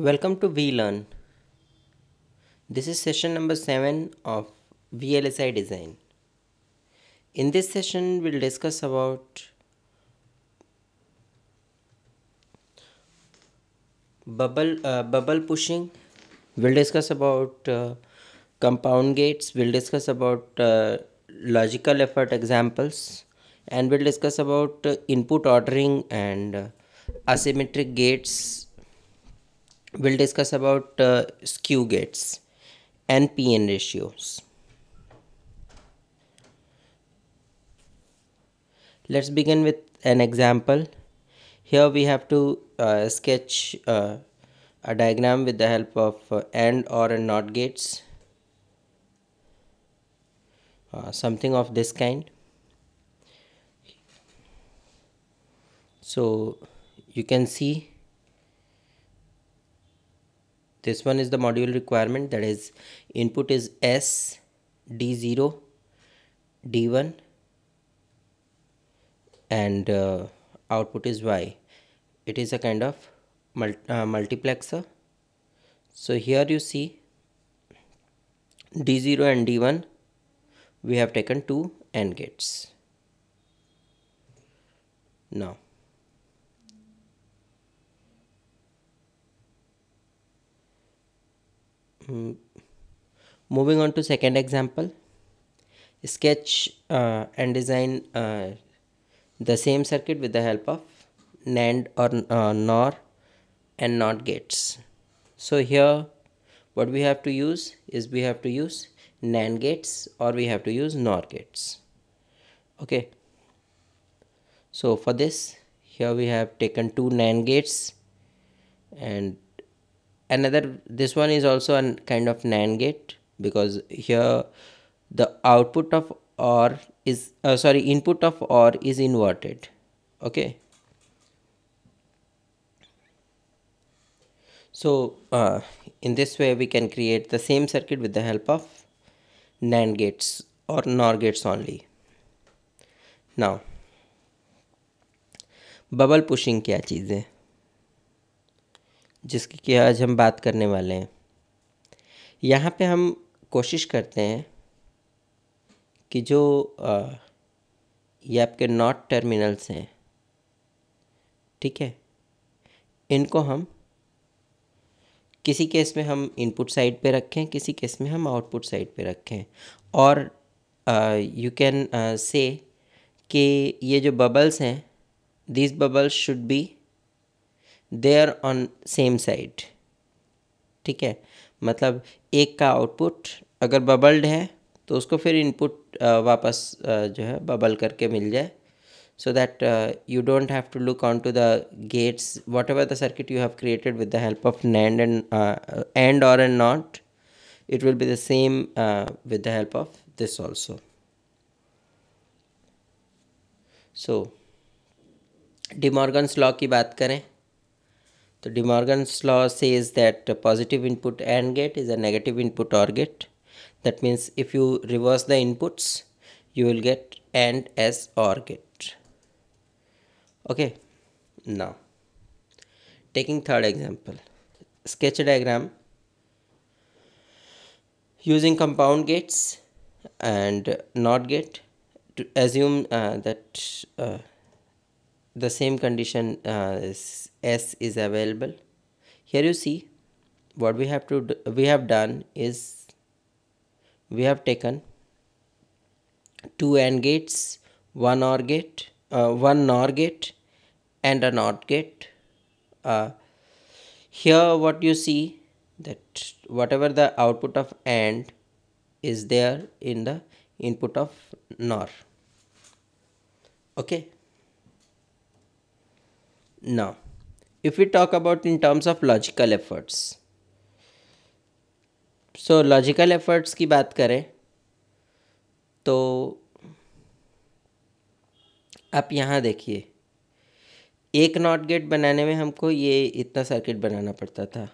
Welcome to VLearn. This is session number 7 of VLSI design. In this session, we'll discuss about bubble pushing. We'll discuss about compound gates. We'll discuss about logical effort examples, and we'll discuss about input ordering and asymmetric gates. We'll discuss about skew gates and PN ratios. Let's begin with an example. Here we have to sketch a diagram with the help of AND or and NOT gates, something of this kind. So you can see this one is the module requirement, that is input is S, D0, D1 and output is Y. It is a kind of multiplexer. So here you see D0 and D1, we have taken two AND gates. Now moving on to second example, sketch and design the same circuit with the help of NAND or NOR and NOT gates. So here what we have to use is we have to use NAND gates or we have to use NOR gates. Okay, so for this, here we have taken two NAND gates and this one is also a kind of NAND gate, because here the output of OR is input of OR is inverted. Okay, so in this way we can create the same circuit with the help of NAND gates or NOR gates only. Now bubble pushing क्या चीज़ है जिसकी कि आज हम बात करने वाले हैं। यहाँ पे हम कोशिश करते हैं कि जो ये आपके नॉट टर्मिनल्स हैं, ठीक है, इनको हम किसी केस में हम इनपुट साइड पे रखें, किसी केस में हम आउटपुट साइड पे रखें, और यू कैन से कि ये जो बबल्स हैं, these bubbles should be there on same side. ठीक है, मतलब एक का आउटपुट अगर बबल्ड है तो उसको फिर इनपुट वापस जो है बबल करके मिल जाए, so that you don't have to look onto the gates, whatever the circuit you have created with the help of NAND and or and NOT, it will be the same with the help of this also. So De Morgan's law की बात करें तो De Morgan's law says that a positive input AND gate is a negative input OR gate. That means if you reverse the inputs, you will get AND as OR gate. Okay, now taking third example, sketch a diagram using compound gates and NOT gate to assume that the same condition S is available. Here you see what we have done is we have taken two AND gates, one OR gate, one NOR gate and a NOT gate. Here what you see that whatever the output of AND is there in the input of NOR. Okay, now if we talk about in terms of logical efforts, so logical efforts की बात करें तो आप यहाँ देखिए, एक not gate बनाने में हमको ये इतना सर्किट बनाना पड़ता था,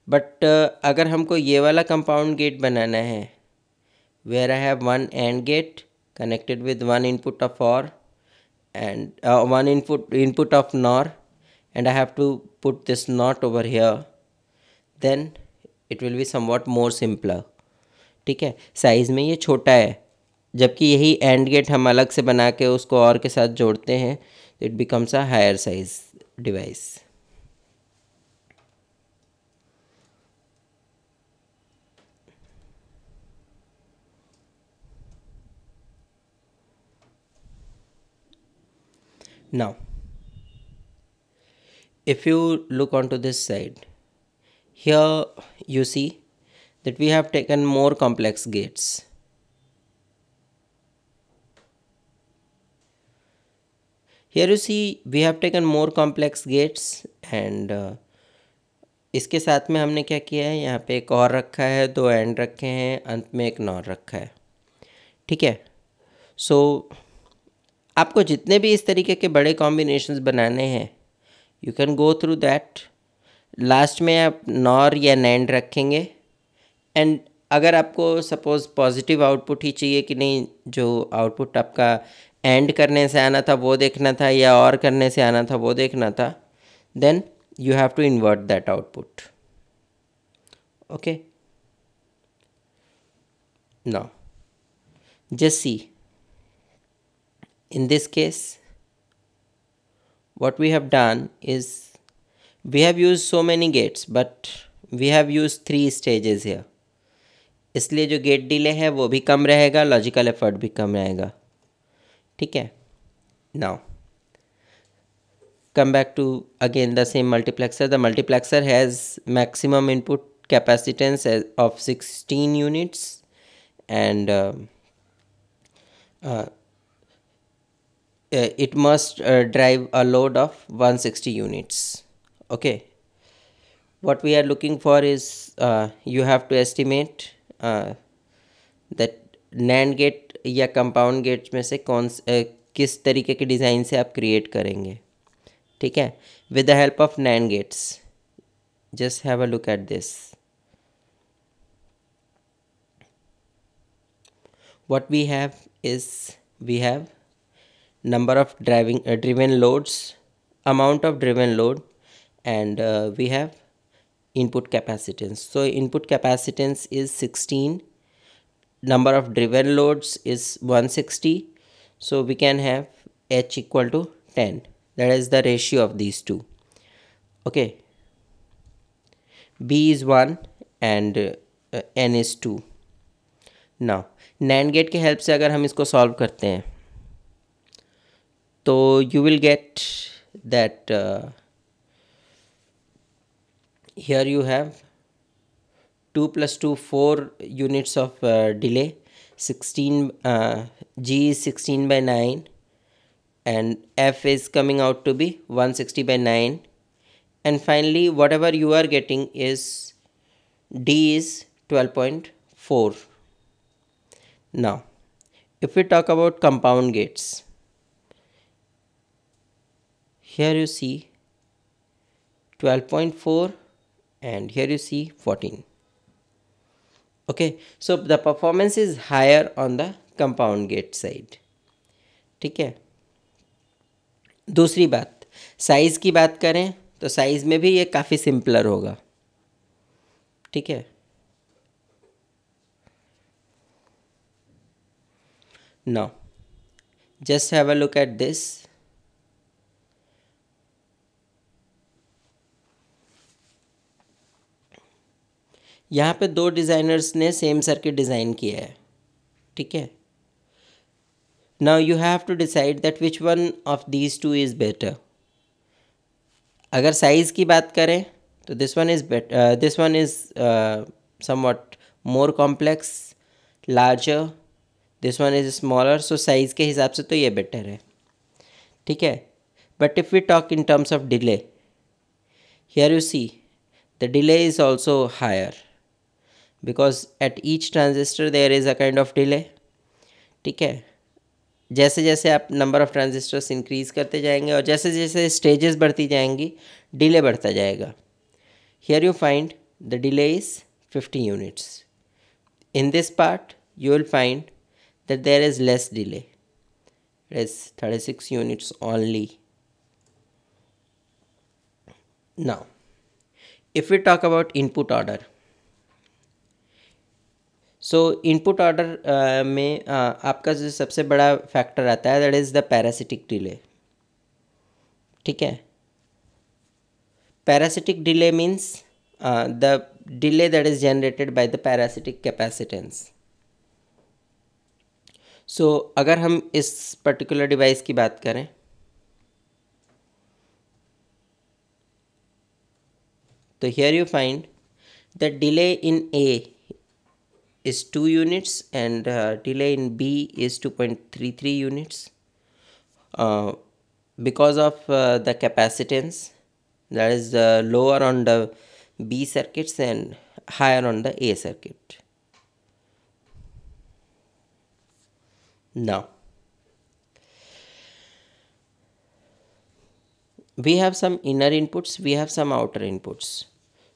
बट अगर हमको ये वाला कंपाउंड गेट बनाना है where I have one AND gate connected with one input of OR and one input of NOR, and I have to put this NOT over here, then it will be somewhat more simpler. ठीक है, size में ये छोटा है, जबकि यही and gate हम अलग से बना के उसको और के साथ जोड़ते हैं, it becomes a higher size device. Now, if you look onto this side, here you see that we have taken more complex gates. Here you see we have taken more complex gates and इसके साथ में हमने क्या किया है, यहाँ पे एक और रखा है, दो एंड रखे हैं, अंत में एक नॉर रखा है। ठीक है, सो आपको जितने भी इस तरीके के बड़े कॉम्बिनेशंस बनाने हैं, you can go through that. Last में आप नॉर या नैंड रखेंगे एंड अगर आपको सपोज़ पॉजिटिव आउटपुट ही चाहिए कि नहीं, जो आउटपुट आपका एंड करने से आना था वो देखना था या और करने से आना था वो देखना था, then you have to invert that output. Okay, now just see, in this case what we have done is we have used so many gates but we have used 3 stages here, इसलिए जो gate delay है वो भी कम रहेगा, logical effort भी कम रहेगा। ठीक है, now come back to again the same multiplexer. The multiplexer has maximum input capacitance of 16 units and it must drive a load of 160 units. Okay, what we are looking for is you have to estimate that NAND gate या compound gate में से किस तरीके के design से आप create करेंगे। ठीक है, with the help of NAND gates, just have a look at this. What we have is we have number of driven loads, amount of driven load, and we have input capacitance. So input capacitance is 16, number of driven loads is 160, so we can have H equal to 10. That is the ratio of these two. Okay, B is 1 and N is 2. Now NAND gate के help से अगर हम इसको solve करते हैं तो you will get that here you have 2 plus 2 4 units of delay, 16 G is 16 by 9 and F is coming out to be 160 by 9, and finally whatever you are getting is D is 12.4. Now if we talk about compound gates, here you see 12.4 and here you see 14. Okay, so the performance is higher on the compound gate side. ठीक है, दूसरी बात, size की बात करें तो size में भी ये काफ़ी सिंपलर होगा। ठीक है, now just have a look at this. यहाँ पे दो डिज़ाइनर्स ने सेम सर्किट डिज़ाइन किया है। ठीक है, now you have to decide that which one of these two is better. अगर साइज़ की बात करें तो this one is this one is somewhat more complex, larger, this one is smaller, so size के हिसाब से तो ये बेटर है। ठीक है, but if we talk in terms of delay, here you see the delay is also higher because at each transistor there is a kind of delay. ठीक है, जैसे जैसे आप नंबर ऑफ़ ट्रांजिस्टर्स इंक्रीज़ करते जाएंगे और जैसे जैसे स्टेजेस बढ़ती जाएंगी डिले बढ़ता जाएगा। Here you find the delay is 50 units. In this part you will find that there is less delay, it is 36 units only. Now if we talk about input order, सो input order में आपका जो सबसे बड़ा factor आता है that is the parasitic delay. ठीक है, parasitic delay means the delay that is generated by the parasitic capacitance. So अगर हम इस पर्टिकुलर डिवाइस की बात करें तो here you find the delay in a is 2 units and delay in B is 2.33 units because of the capacitance that is lower on the B circuits and higher on the A circuit. Now we have some inner inputs, we have some outer inputs.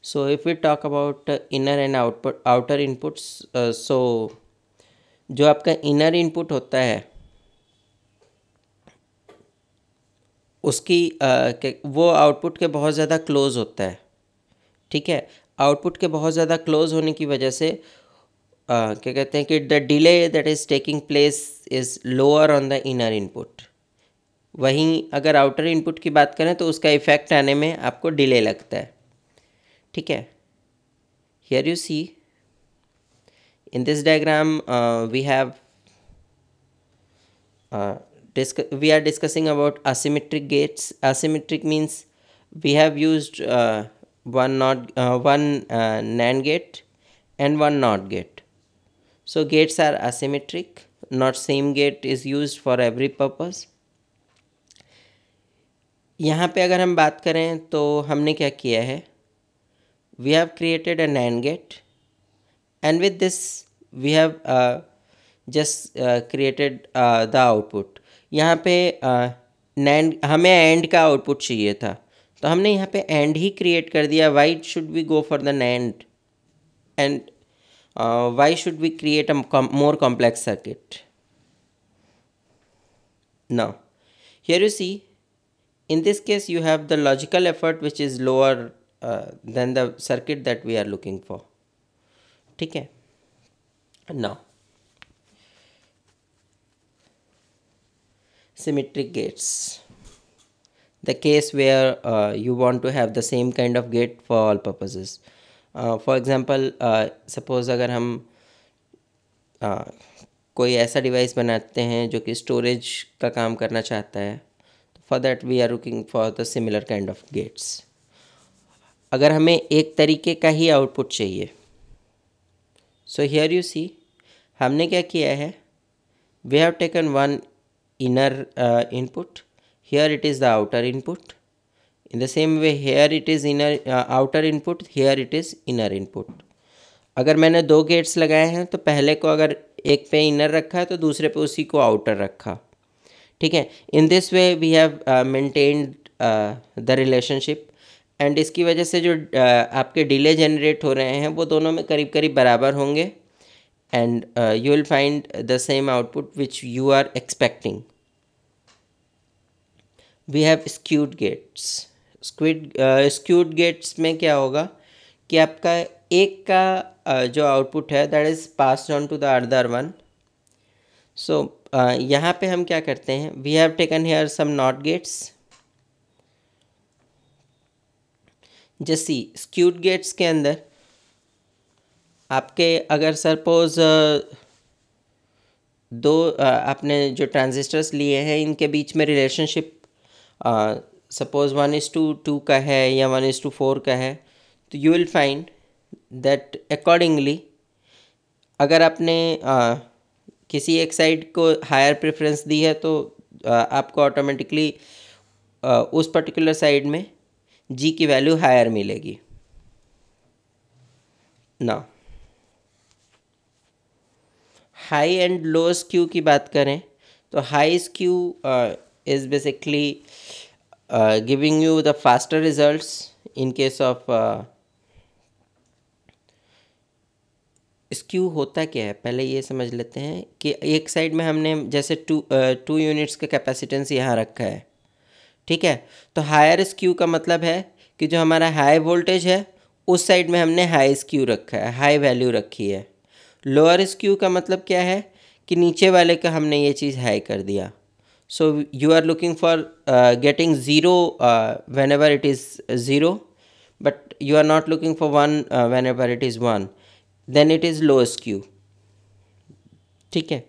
So if we talk about inner and outer inputs, so जो आपका inner input होता है उसकी वो output के बहुत ज़्यादा close होता है. ठीक है, आउटपुट के बहुत ज़्यादा क्लोज होने की वजह से क्या कहते हैं कि the delay that is taking place is lower on the inner input. वहीं अगर आउटर इनपुट की बात करें तो उसका इफ़ेक्ट आने में आपको डिले लगता है. ठीक है, here you see in this diagram we are discussing about asymmetric gates. Asymmetric means we have used one NAND gate and one NOT gate. So gates are asymmetric, not same gate is used for every purpose. यहाँ पे अगर हम बात करें तो हमने क्या किया है, we have created a NAND gate and with this we have just created the output. यहाँ पे NAND हमें AND का आउटपुट चाहिए था तो हमने यहाँ पे AND ही क्रिएट कर दिया. Why should we go for the NAND and why should we create a more complex circuit? Now here you see, in this case you have the logical effort which is lower than the circuit that we are looking for. ठीक है, now symmetric gates, the case where you want to have the same kind of gate for all purposes. For example, suppose अगर हम कोई ऐसा device बनाते हैं जो कि स्टोरेज का काम करना चाहता है, for that we are looking for the similar kind of gates. अगर हमें एक तरीके का ही आउटपुट चाहिए, सो हियर यू सी हमने क्या किया है, we have taken one inner input, here it is the outer input. In the same way here it is inner outer input, here it is inner input. अगर मैंने दो गेट्स लगाए हैं तो पहले को अगर एक पे इनर रखा है तो दूसरे पे उसी को आउटर रखा. ठीक है, in this way we have maintained the relationship and इसकी वजह से जो आपके डिले जनरेट हो रहे हैं वो दोनों में करीब करीब बराबर होंगे and you will find the same output which you are expecting. We have skewed gates. Skewed gates में क्या होगा कि आपका एक का जो आउटपुट है that is passed on to the other one. So यहाँ पे हम क्या करते हैं, we have taken here some not gates. जैसी स्क्यूड गेट्स के अंदर आपके अगर सपोज दो आपने जो ट्रांजिस्टर्स लिए हैं इनके बीच में रिलेशनशिप सपोज 1:2 का है या 1:4 का है, तो you will find that accordingly अगर आपने किसी एक साइड को हायर प्रेफरेंस दी है तो आपको ऑटोमेटिकली उस पर्टिकुलर साइड में जी की वैल्यू हायर मिलेगी. ना हाई एंड लो स्क्यू की बात करें तो high skew is basically giving you the faster results in case of skew. होता क्या है पहले ये समझ लेते हैं कि एक साइड में हमने जैसे टू यूनिट्स का कैपेसिटेंस यहाँ रखा है. ठीक है, तो हायर स्क्यू का मतलब है कि जो हमारा हाई वोल्टेज है उस साइड में हमने हाई स्क्यू रखा है, हाई वैल्यू रखी है। लोअर स्क्यू का मतलब क्या है कि नीचे वाले का हमने ये चीज़ हाई कर दिया। So you are looking for getting zero when ever it is zero, but you are not looking for one when ever it is one, then it is low skew. ठीक है।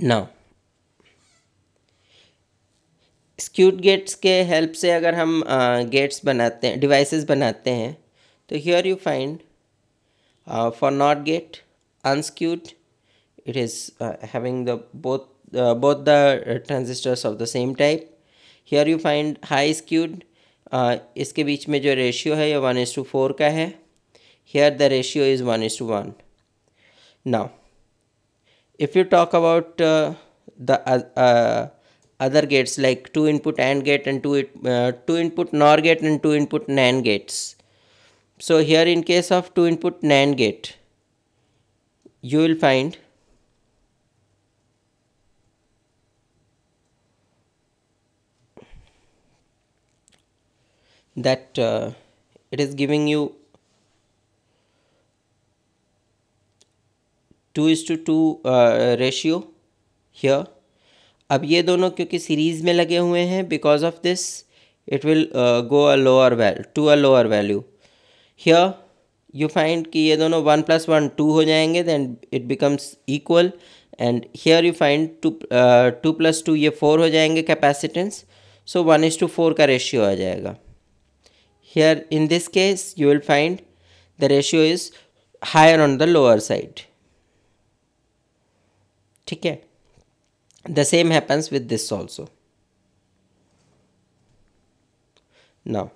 नाउ स्क्यूड गेट्स के help से अगर हम gets बनाते हैं, devices बनाते हैं, तो here you find for NOT gate unskewed, it is having the both the transistors of the same type. Here you find high skewed, इसके बीच में जो रेशियो है ये 1:4 का है। Here the ratio is 1:1. Now if you talk about the other gates like 2 input AND gate and 2 input NOR gate and 2 input NAND gates. So here in case of 2 input NAND gate, you will find that it is giving you 2:2 ratio here. अब ये दोनों क्योंकि series में लगे हुए हैं, because of this it will go a lower value. Here you find कि ये दोनों 1 + 1 2 हो जाएंगे, then it becomes equal. And here you find 2 + 2 ये 4 हो जाएंगे कैपेसिटेंस, सो 1:4 का रेशियो आ जाएगा। Here in this case you will find the ratio is higher on the lower side. ठीक है। The same happens with this also. Now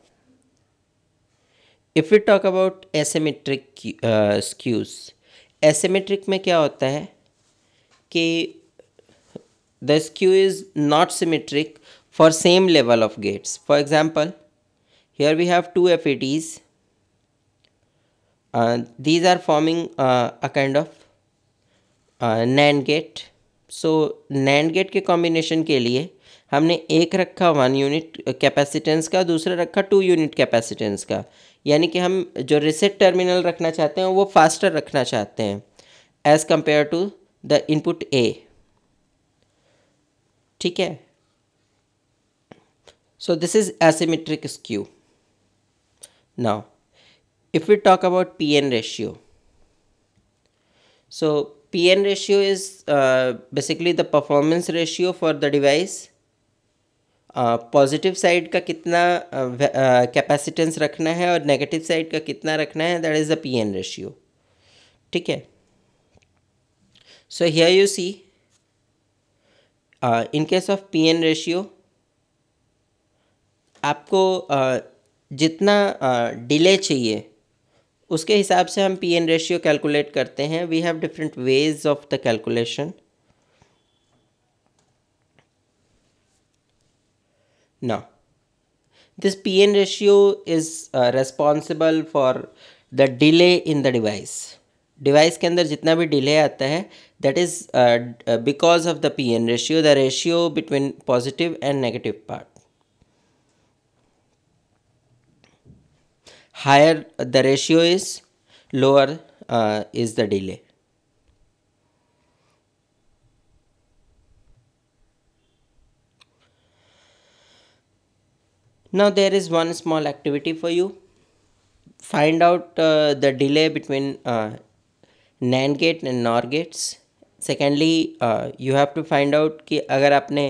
if we talk about asymmetric skews, asymmetric में क्या होता है कि the skew is not symmetric for same level of gates. For example, here we have two FETs. These are forming a kind of NAND gate. So NAND gate के combination के लिए हमने एक रखा 1 यूनिट कैपेसिटेंस का, दूसरा रखा 2 unit capacitance का। यानी कि हम जो रिसेट टर्मिनल रखना चाहते हैं वो फास्टर रखना चाहते हैं as compare to the input A. ठीक है। So this is asymmetric skew. Now if we talk about PN ratio, so PN ratio is basically the performance ratio for the device. Positive side का कितना capacitance रखना है और negative side का कितना रखना है, that is the PN ratio. ठीक है। So here you see in case of PN ratio आपको जितना डिले चाहिए उसके हिसाब से हम PN रेशियो कैलकुलेट करते हैं। We have different ways of the calculation. Now, this PN ratio is responsible for the delay in the device. Device के अंदर जितना भी डिले आता है, that is because of the PN ratio, the ratio between positive and negative part. Higher the ratio is, lower is the delay. Now there is one small activity for you. Find out the delay between NAND gate and NOR gates. Secondly, you have to find out कि अगर आपने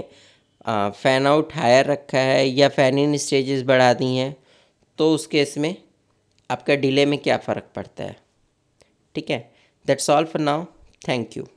fan out higher रखा है या fan इन stages बढ़ा दी हैं तो उस केस में आपका डिले में क्या फ़र्क पड़ता है। ठीक है। That's all for now. Thank you.